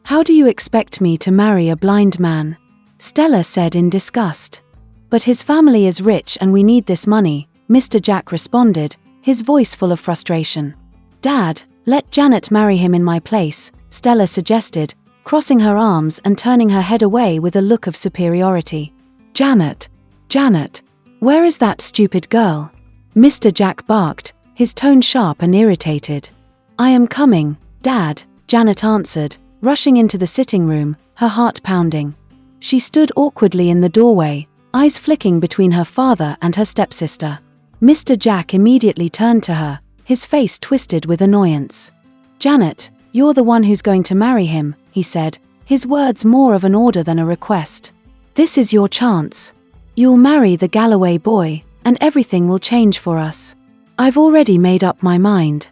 How do you expect me to marry a blind man? Stella said in disgust. But his family is rich and we need this money, Mr. Jack responded, his voice full of frustration. Dad, let Janet marry him in my place, Stella suggested, crossing her arms and turning her head away with a look of superiority. Janet, where is that stupid girl? Mr. Jack barked, his tone sharp and irritated. I am coming, Dad, Janet answered, rushing into the sitting room, her heart pounding. She stood awkwardly in the doorway, eyes flicking between her father and her stepsister. Mr. Jack immediately turned to her, his face twisted with annoyance. Janet, you're the one who's going to marry him, he said, his words more of an order than a request. This is your chance. You'll marry the Galloway boy, and everything will change for us. I've already made up my mind.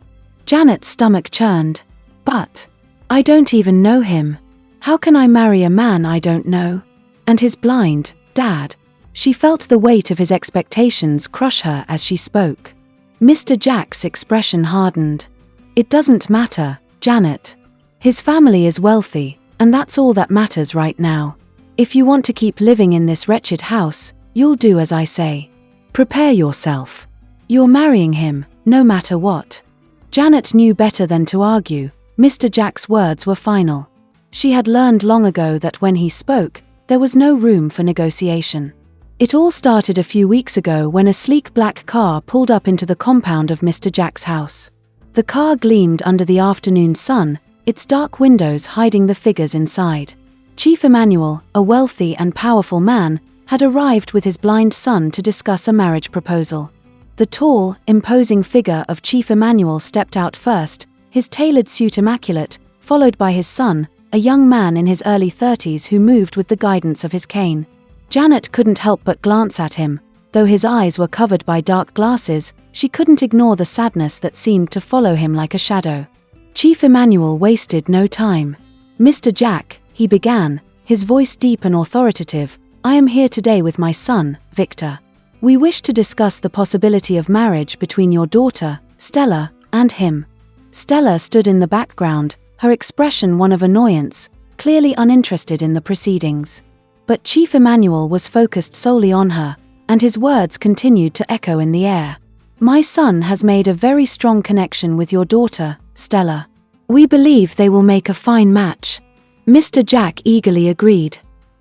Janet's stomach churned. But I don't even know him. How can I marry a man I don't know? And he's blind, Dad. She felt the weight of his expectations crush her as she spoke. Mr. Jack's expression hardened. It doesn't matter, Janet. His family is wealthy, and that's all that matters right now. If you want to keep living in this wretched house, you'll do as I say. Prepare yourself. You're marrying him, no matter what. Janet knew better than to argue. Mr. Jack's words were final. She had learned long ago that when he spoke, there was no room for negotiation. It all started a few weeks ago when a sleek black car pulled up into the compound of Mr. Jack's house. The car gleamed under the afternoon sun, its dark windows hiding the figures inside. Chief Emmanuel, a wealthy and powerful man, had arrived with his blind son to discuss a marriage proposal. The tall, imposing figure of Chief Emmanuel stepped out first, his tailored suit immaculate, followed by his son, a young man in his early 30s who moved with the guidance of his cane. Janet couldn't help but glance at him. Though his eyes were covered by dark glasses, she couldn't ignore the sadness that seemed to follow him like a shadow. Chief Emmanuel wasted no time. Mr. Jack, he began, his voice deep and authoritative, I am here today with my son, Victor. We wish to discuss the possibility of marriage between your daughter, Stella, and him. Stella stood in the background, her expression one of annoyance, clearly uninterested in the proceedings. But Chief Emmanuel was focused solely on her, and his words continued to echo in the air. My son has made a very strong connection with your daughter, Stella. We believe they will make a fine match. Mr. Jack eagerly agreed.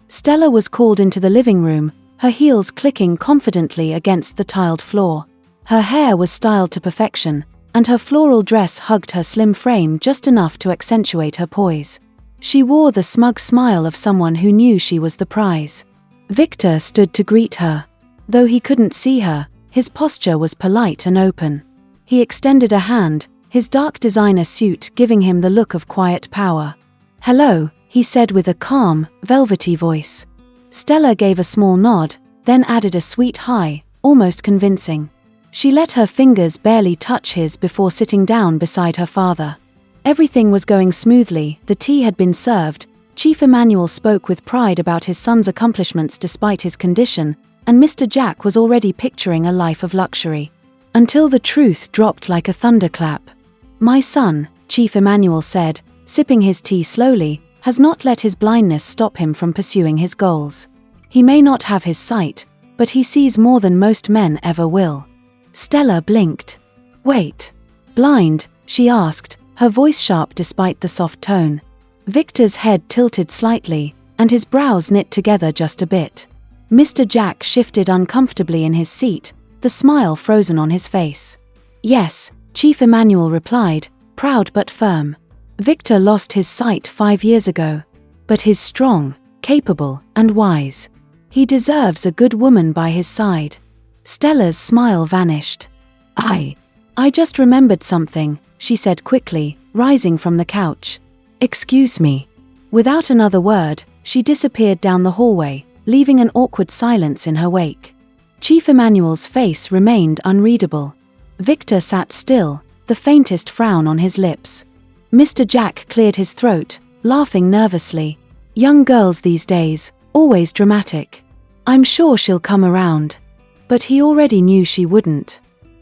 Stella was called into the living room, her heels clicking confidently against the tiled floor. Her hair was styled to perfection, and her floral dress hugged her slim frame just enough to accentuate her poise. She wore the smug smile of someone who knew she was the prize. Victor stood to greet her. Though he couldn't see her, his posture was polite and open. He extended a hand, his dark designer suit giving him the look of quiet power. Hello, he said with a calm, velvety voice. Stella gave a small nod, then added a sweet hi, almost convincing. She let her fingers barely touch his before sitting down beside her father. Everything was going smoothly, the tea had been served, Chief Emmanuel spoke with pride about his son's accomplishments despite his condition, and Mr. Jack was already picturing a life of luxury. Until the truth dropped like a thunderclap. My son, Chief Emmanuel said, sipping his tea slowly, has not let his blindness stop him from pursuing his goals. He may not have his sight, but he sees more than most men ever will. Stella blinked. Wait. Blind? She asked, her voice sharp despite the soft tone. Victor's head tilted slightly, and his brows knit together just a bit. Mr. Jack shifted uncomfortably in his seat, the smile frozen on his face. Yes, Chief Emmanuel replied, proud but firm. Victor lost his sight 5 years ago. But he's strong, capable, and wise. He deserves a good woman by his side. Stella's smile vanished. I just remembered something, she said quickly, rising from the couch. Excuse me. Without another word, she disappeared down the hallway, leaving an awkward silence in her wake. Chief Emmanuel's face remained unreadable. Victor sat still, the faintest frown on his lips. Mr. Jack cleared his throat, laughing nervously. Young girls these days, always dramatic. I'm sure she'll come around. But he already knew she wouldn't.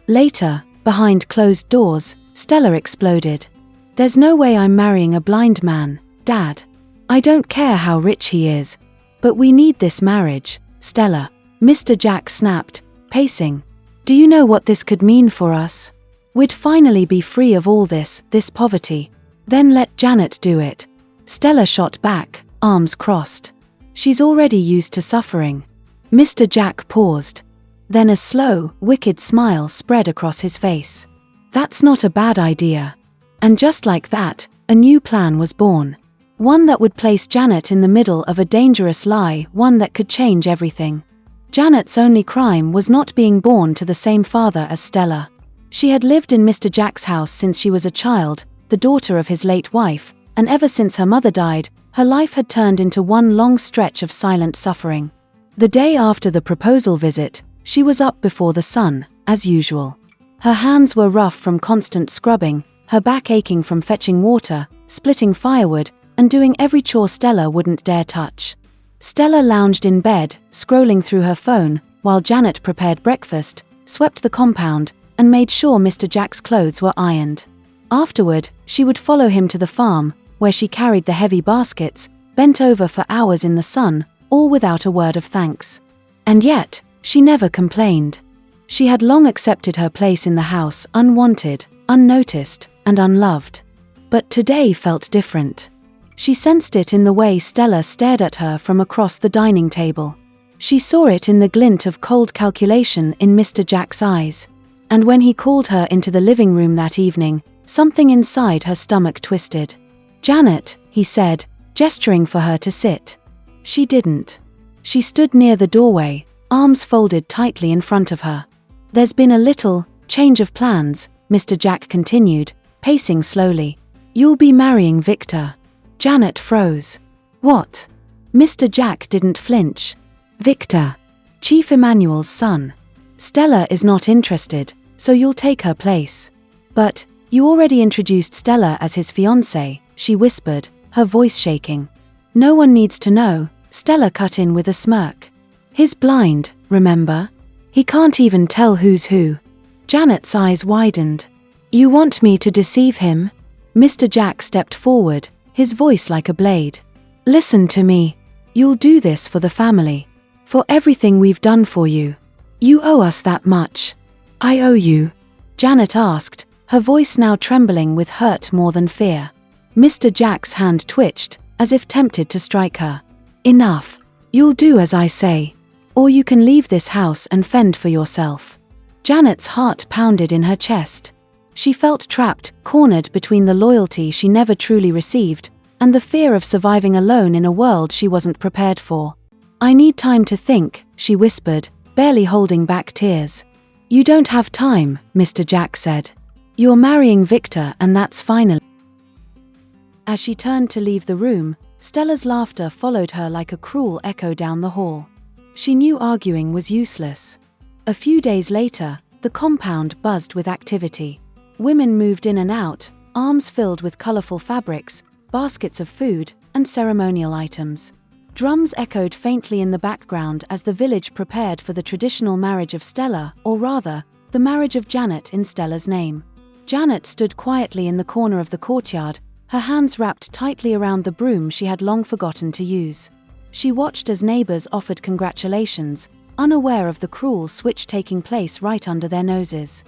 Later, behind closed doors, Stella exploded. There's no way I'm marrying a blind man, Dad. I don't care how rich he is. But we need this marriage, Stella. Mr. Jack snapped, pacing. Do you know what this could mean for us? We'd finally be free of all this poverty. Then let Janet do it. Stella shot back, arms crossed. She's already used to suffering. Mr. Jack paused. Then a slow, wicked smile spread across his face. That's not a bad idea. And just like that, a new plan was born. One that would place Janet in the middle of a dangerous lie, one that could change everything. Janet's only crime was not being born to the same father as Stella. She had lived in Mr. Jack's house since she was a child, the daughter of his late wife, and ever since her mother died, her life had turned into one long stretch of silent suffering. The day after the proposal visit, she was up before the sun, as usual. Her hands were rough from constant scrubbing, her back aching from fetching water, splitting firewood, and doing every chore Stella wouldn't dare touch. Stella lounged in bed, scrolling through her phone, while Janet prepared breakfast, swept the compound, and made sure Mr. Jack's clothes were ironed. Afterward, she would follow him to the farm, where she carried the heavy baskets, bent over for hours in the sun, all without a word of thanks. And yet, she never complained. She had long accepted her place in the house, unwanted, unnoticed, and unloved. But today felt different. She sensed it in the way Stella stared at her from across the dining table. She saw it in the glint of cold calculation in Mr. Jack's eyes. And when he called her into the living room that evening, something inside her stomach twisted. "Janet," he said, gesturing for her to sit. She didn't. She stood near the doorway, arms folded tightly in front of her. "There's been a little change of plans," Mr. Jack continued, pacing slowly. "You'll be marrying Victor." Janet froze. "What?" Mr. Jack didn't flinch. "Victor. Chief Emmanuel's son. Stella is not interested, so you'll take her place." "But, you already introduced Stella as his fiancée," she whispered, her voice shaking. "No one needs to know," Stella cut in with a smirk. "He's blind, remember? He can't even tell who's who." Janet's eyes widened. "You want me to deceive him?" Mr. Jack stepped forward, his voice like a blade. "Listen to me. You'll do this for the family. For everything we've done for you. You owe us that much." "I owe you?" Janet asked, her voice now trembling with hurt more than fear. Mr. Jack's hand twitched, as if tempted to strike her. "Enough. You'll do as I say. Or you can leave this house and fend for yourself." Janet's heart pounded in her chest. She felt trapped, cornered between the loyalty she never truly received, and the fear of surviving alone in a world she wasn't prepared for. "I need time to think," she whispered, barely holding back tears. "You don't have time," Mr. Jack said. "You're marrying Victor and that's finally." As she turned to leave the room, Stella's laughter followed her like a cruel echo down the hall. She knew arguing was useless. A few days later, the compound buzzed with activity. Women moved in and out, arms filled with colorful fabrics, baskets of food, and ceremonial items. Drums echoed faintly in the background as the village prepared for the traditional marriage of Stella, or rather, the marriage of Janet in Stella's name. Janet stood quietly in the corner of the courtyard, her hands wrapped tightly around the broom she had long forgotten to use. She watched as neighbors offered congratulations, unaware of the cruel switch taking place right under their noses.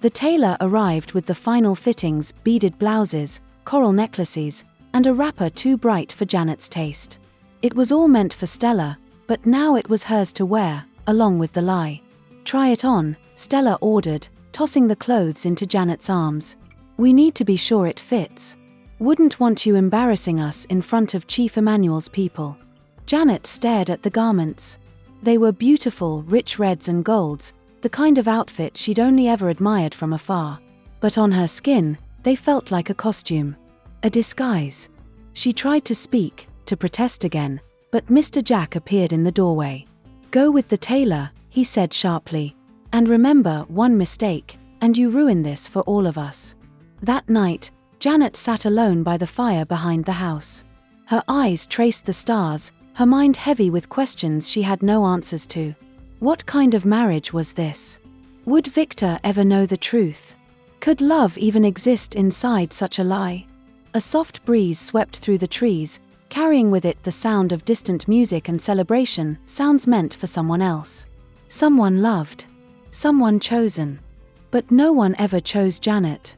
The tailor arrived with the final fittings, beaded blouses, coral necklaces, and a wrapper too bright for Janet's taste. It was all meant for Stella, but now it was hers to wear, along with the lie. "Try it on," Stella ordered, tossing the clothes into Janet's arms. "We need to be sure it fits. Wouldn't want you embarrassing us in front of Chief Emmanuel's people." Janet stared at the garments. They were beautiful, rich reds and golds, the kind of outfit she'd only ever admired from afar. But on her skin, they felt like a costume. A disguise. She tried to speak, to protest again, but Mr. Jack appeared in the doorway. "Go with the tailor," he said sharply. "And remember, one mistake, and you ruin this for all of us." That night, Janet sat alone by the fire behind the house. Her eyes traced the stars, her mind heavy with questions she had no answers to. What kind of marriage was this? Would Victor ever know the truth? Could love even exist inside such a lie? A soft breeze swept through the trees, carrying with it the sound of distant music and celebration, sounds meant for someone else. Someone loved. Someone chosen. But no one ever chose Janet.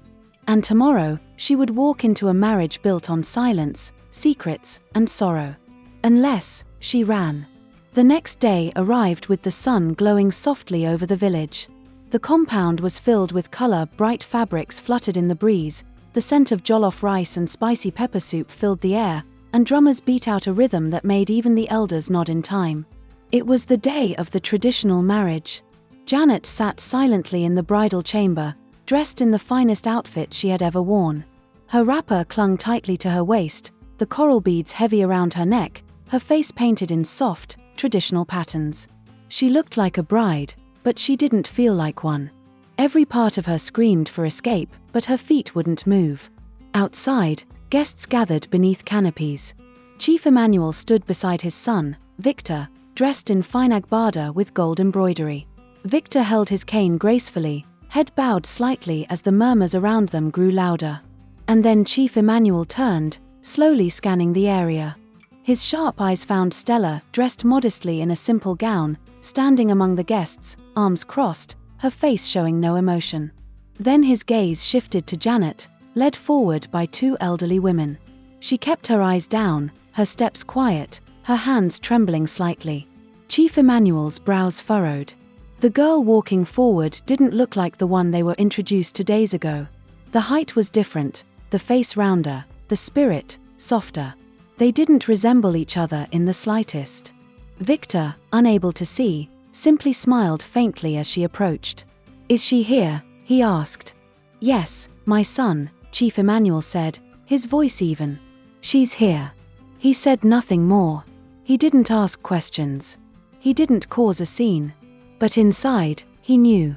And tomorrow, she would walk into a marriage built on silence, secrets, and sorrow. Unless she ran. The next day arrived with the sun glowing softly over the village. The compound was filled with color, bright fabrics fluttered in the breeze, the scent of jollof rice and spicy pepper soup filled the air, and drummers beat out a rhythm that made even the elders nod in time. It was the day of the traditional marriage. Janet sat silently in the bridal chamber, dressed in the finest outfit she had ever worn. Her wrapper clung tightly to her waist, the coral beads heavy around her neck, her face painted in soft, traditional patterns. She looked like a bride, but she didn't feel like one. Every part of her screamed for escape, but her feet wouldn't move. Outside, guests gathered beneath canopies. Chief Emmanuel stood beside his son, Victor, dressed in fine agbada with gold embroidery. Victor held his cane gracefully, head bowed slightly as the murmurs around them grew louder. And then Chief Emmanuel turned, slowly scanning the area. His sharp eyes found Stella, dressed modestly in a simple gown, standing among the guests, arms crossed, her face showing no emotion. Then his gaze shifted to Janet, led forward by two elderly women. She kept her eyes down, her steps quiet, her hands trembling slightly. Chief Emmanuel's brows furrowed. The girl walking forward didn't look like the one they were introduced 2 days ago. The height was different, the face rounder, the spirit softer. They didn't resemble each other in the slightest. Victor, unable to see, simply smiled faintly as she approached. "Is she here?" he asked. "Yes, my son," Chief Emmanuel said, his voice even. "She's here." He said nothing more. He didn't ask questions. He didn't cause a scene. But inside, he knew.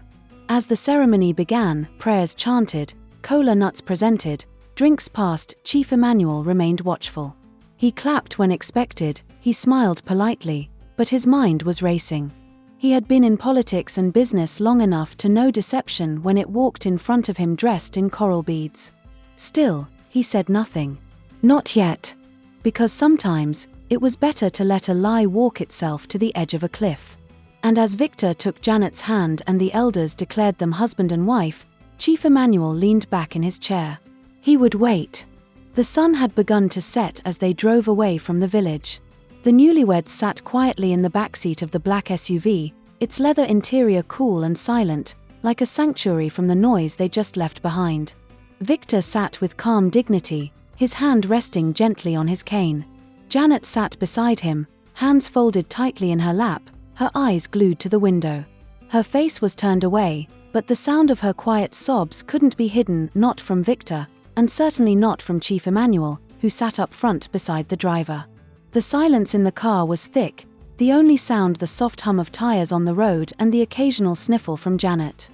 As the ceremony began, prayers chanted, cola nuts presented, drinks passed, Chief Emmanuel remained watchful. He clapped when expected, he smiled politely, but his mind was racing. He had been in politics and business long enough to know deception when it walked in front of him dressed in coral beads. Still, he said nothing. Not yet. Because sometimes, it was better to let a lie walk itself to the edge of a cliff. And as Victor took Janet's hand and the elders declared them husband and wife, Chief Emmanuel leaned back in his chair. He would wait. The sun had begun to set as they drove away from the village. The newlyweds sat quietly in the backseat of the black SUV, its leather interior cool and silent, like a sanctuary from the noise they just left behind. Victor sat with calm dignity, his hand resting gently on his cane. Janet sat beside him, hands folded tightly in her lap, her eyes glued to the window. Her face was turned away, but the sound of her quiet sobs couldn't be hidden, not from Victor, and certainly not from Chief Emmanuel, who sat up front beside the driver. The silence in the car was thick, the only sound the soft hum of tires on the road and the occasional sniffle from Janet.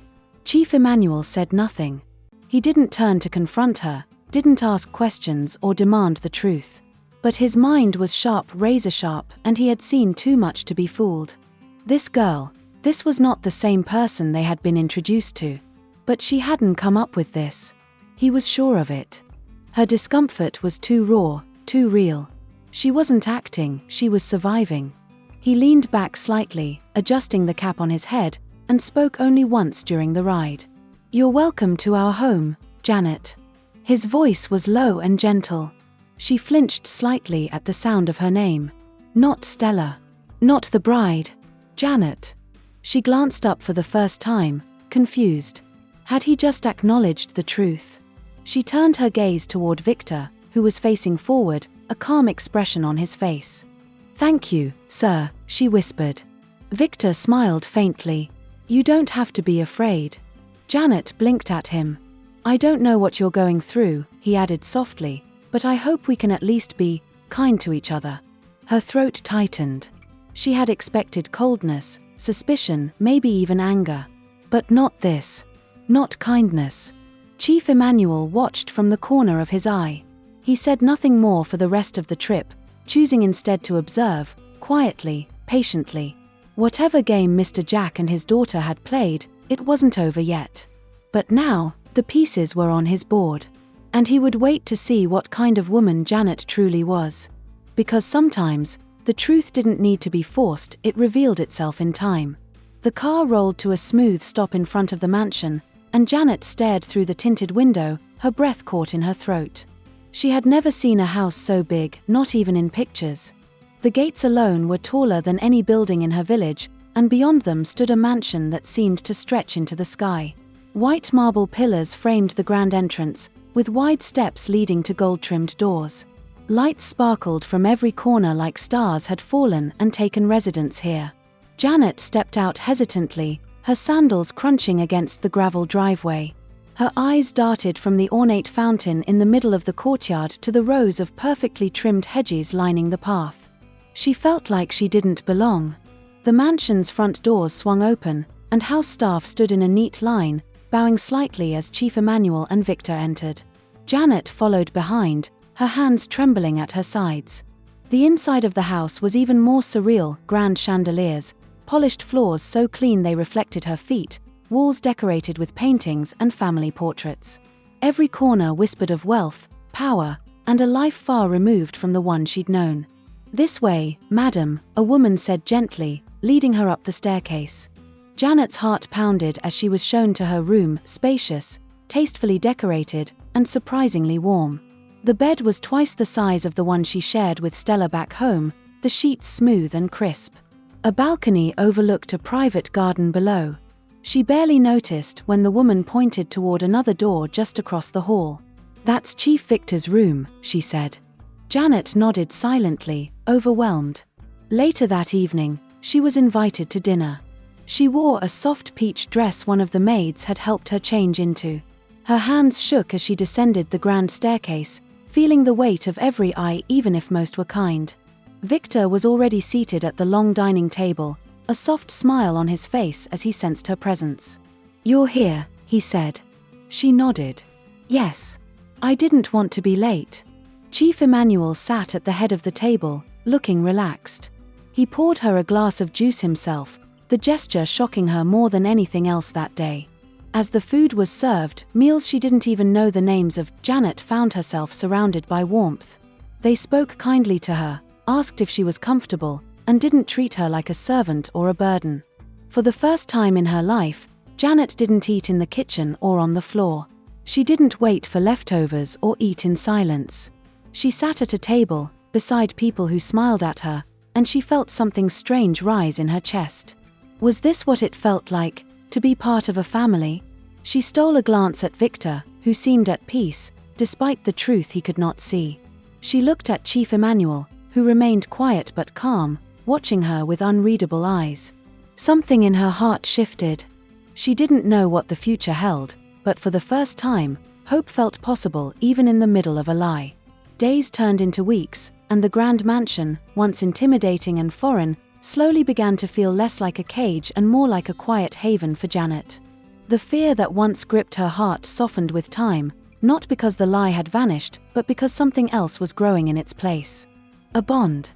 Chief Emmanuel said nothing. He didn't turn to confront her, didn't ask questions or demand the truth. But his mind was sharp, razor sharp, and he had seen too much to be fooled. This girl, this was not the same person they had been introduced to. But she hadn't come up with this. He was sure of it. Her discomfort was too raw, too real. She wasn't acting, she was surviving. He leaned back slightly, adjusting the cap on his head, and spoke only once during the ride. "You're welcome to our home, Janet." His voice was low and gentle. She flinched slightly at the sound of her name. Not Stella. Not the bride. Janet. She glanced up for the first time, confused. Had he just acknowledged the truth? She turned her gaze toward Victor, who was facing forward, a calm expression on his face. "Thank you, sir," she whispered. Victor smiled faintly. "You don't have to be afraid." Janet blinked at him. "I don't know what you're going through," he added softly, "but I hope we can at least be kind to each other." Her throat tightened. She had expected coldness, suspicion, maybe even anger. But not this. Not kindness. Chief Emmanuel watched from the corner of his eye. He said nothing more for the rest of the trip, choosing instead to observe, quietly, patiently. Whatever game Mr. Jack and his daughter had played, it wasn't over yet. But now, the pieces were on his board. And he would wait to see what kind of woman Janet truly was. Because sometimes, the truth didn't need to be forced, it revealed itself in time. The car rolled to a smooth stop in front of the mansion, and Janet stared through the tinted window, her breath caught in her throat. She had never seen a house so big, not even in pictures. The gates alone were taller than any building in her village, and beyond them stood a mansion that seemed to stretch into the sky. White marble pillars framed the grand entrance, with wide steps leading to gold-trimmed doors. Lights sparkled from every corner like stars had fallen and taken residence here. Janet stepped out hesitantly, her sandals crunching against the gravel driveway. Her eyes darted from the ornate fountain in the middle of the courtyard to the rows of perfectly trimmed hedges lining the path. She felt like she didn't belong. The mansion's front doors swung open, and house staff stood in a neat line, bowing slightly as Chief Emmanuel and Victor entered. Janet followed behind, her hands trembling at her sides. The inside of the house was even more surreal: grand chandeliers, polished floors so clean they reflected her feet, walls decorated with paintings and family portraits. Every corner whispered of wealth, power, and a life far removed from the one she'd known. "This way, madam," a woman said gently, leading her up the staircase. Janet's heart pounded as she was shown to her room, spacious, tastefully decorated, and surprisingly warm. The bed was twice the size of the one she shared with Stella back home, the sheets smooth and crisp. A balcony overlooked a private garden below. She barely noticed when the woman pointed toward another door just across the hall. "That's Chief Victor's room," she said. Janet nodded silently, overwhelmed. Later that evening, she was invited to dinner. She wore a soft peach dress one of the maids had helped her change into. Her hands shook as she descended the grand staircase, feeling the weight of every eye even if most were kind. Victor was already seated at the long dining table, a soft smile on his face as he sensed her presence. "You're here," he said. She nodded. "Yes. I didn't want to be late." Chief Emmanuel sat at the head of the table, looking relaxed. He poured her a glass of juice himself, the gesture shocking her more than anything else that day. As the food was served, meals she didn't even know the names of, Janet found herself surrounded by warmth. They spoke kindly to her, asked if she was comfortable, and didn't treat her like a servant or a burden. For the first time in her life, Janet didn't eat in the kitchen or on the floor. She didn't wait for leftovers or eat in silence. She sat at a table, beside people who smiled at her, and she felt something strange rise in her chest. Was this what it felt like, to be part of a family? She stole a glance at Victor, who seemed at peace, despite the truth he could not see. She looked at Chief Emmanuel, who remained quiet but calm, watching her with unreadable eyes. Something in her heart shifted. She didn't know what the future held, but for the first time, hope felt possible even in the middle of a lie. Days turned into weeks, and the grand mansion, once intimidating and foreign, slowly began to feel less like a cage and more like a quiet haven for Janet. The fear that once gripped her heart softened with time, not because the lie had vanished, but because something else was growing in its place. A bond.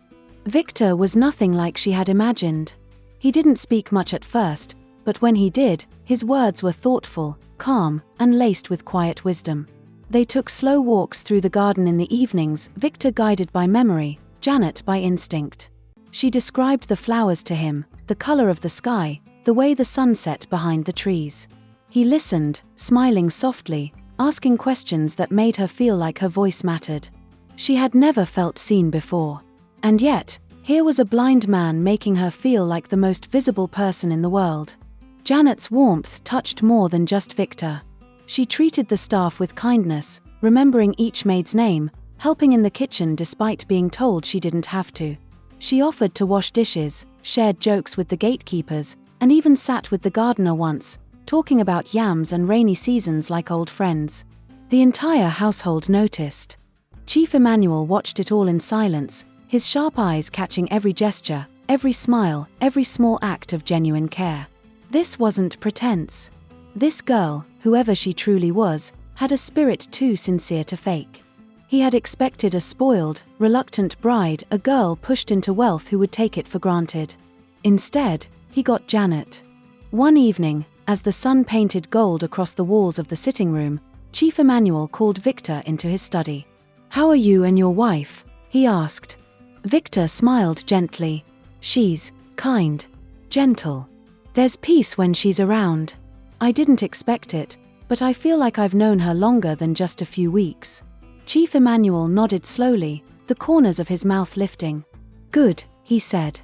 Victor was nothing like she had imagined. He didn't speak much at first, but when he did, his words were thoughtful, calm, and laced with quiet wisdom. They took slow walks through the garden in the evenings, Victor guided by memory, Janet by instinct. She described the flowers to him, the color of the sky, the way the sun set behind the trees. He listened, smiling softly, asking questions that made her feel like her voice mattered. She had never felt seen before. And yet, here was a blind man making her feel like the most visible person in the world. Janet's warmth touched more than just Victor. She treated the staff with kindness, remembering each maid's name, helping in the kitchen despite being told she didn't have to. She offered to wash dishes, shared jokes with the gatekeepers, and even sat with the gardener once, talking about yams and rainy seasons like old friends. The entire household noticed. Chief Emmanuel watched it all in silence, his sharp eyes catching every gesture, every smile, every small act of genuine care. This wasn't pretense. This girl, whoever she truly was, had a spirit too sincere to fake. He had expected a spoiled, reluctant bride, a girl pushed into wealth who would take it for granted. Instead, he got Janet. One evening, as the sun painted gold across the walls of the sitting room, Chief Emmanuel called Victor into his study. "How are you and your wife?" he asked. Victor smiled gently. She's kind, gentle. There's peace when she's around. I didn't expect it, but I feel like I've known her longer than just a few weeks. Chief Emmanuel nodded slowly, the corners of his mouth lifting. Good, he said.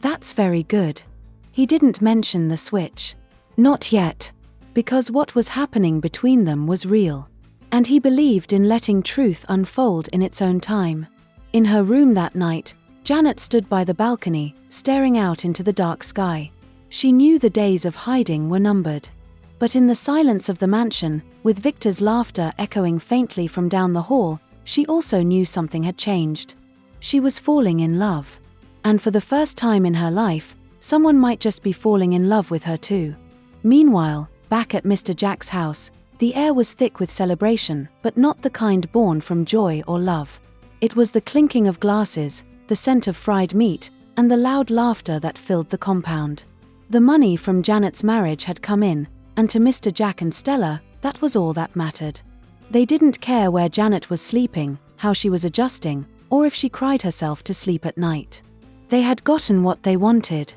That's very good. He didn't mention the switch. Not yet. Because what was happening between them was real. And he believed in letting truth unfold in its own time. In her room that night, Janet stood by the balcony, staring out into the dark sky. She knew the days of hiding were numbered. But in the silence of the mansion, with Victor's laughter echoing faintly from down the hall, she also knew something had changed. She was falling in love. And for the first time in her life, someone might just be falling in love with her too. Meanwhile, back at Mr. Jack's house, the air was thick with celebration, but not the kind born from joy or love. It was the clinking of glasses, the scent of fried meat, and the loud laughter that filled the compound. The money from Janet's marriage had come in, and to Mr. Jack and Stella, that was all that mattered. They didn't care where Janet was sleeping, how she was adjusting, or if she cried herself to sleep at night. They had gotten what they wanted.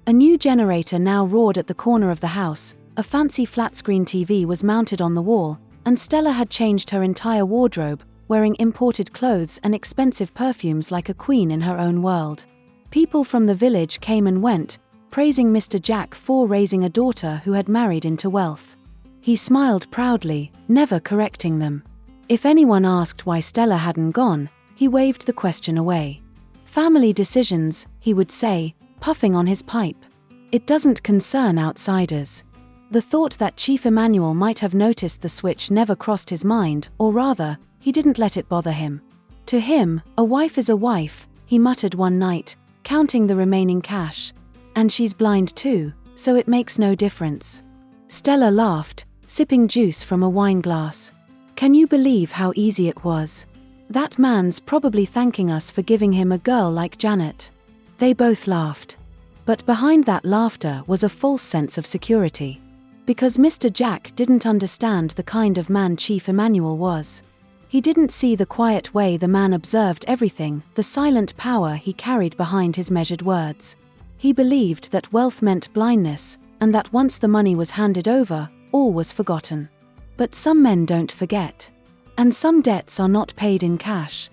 A new generator now roared at the corner of the house, a fancy flat-screen TV was mounted on the wall, and Stella had changed her entire wardrobe, wearing imported clothes and expensive perfumes like a queen in her own world. People from the village came and went, praising Mr. Jack for raising a daughter who had married into wealth. He smiled proudly, never correcting them. If anyone asked why Stella hadn't gone, he waved the question away. Family decisions, he would say, puffing on his pipe. It doesn't concern outsiders. The thought that Chief Emmanuel might have noticed the switch never crossed his mind, or rather, he didn't let it bother him. To him, a wife is a wife, he muttered one night, counting the remaining cash. And she's blind too, so it makes no difference. Stella laughed, sipping juice from a wine glass. Can you believe how easy it was? That man's probably thanking us for giving him a girl like Janet. They both laughed. But behind that laughter was a false sense of security. Because Mr. Jack didn't understand the kind of man Chief Emmanuel was. He didn't see the quiet way the man observed everything, the silent power he carried behind his measured words. He believed that wealth meant blindness, and that once the money was handed over, all was forgotten. But some men don't forget. And some debts are not paid in cash,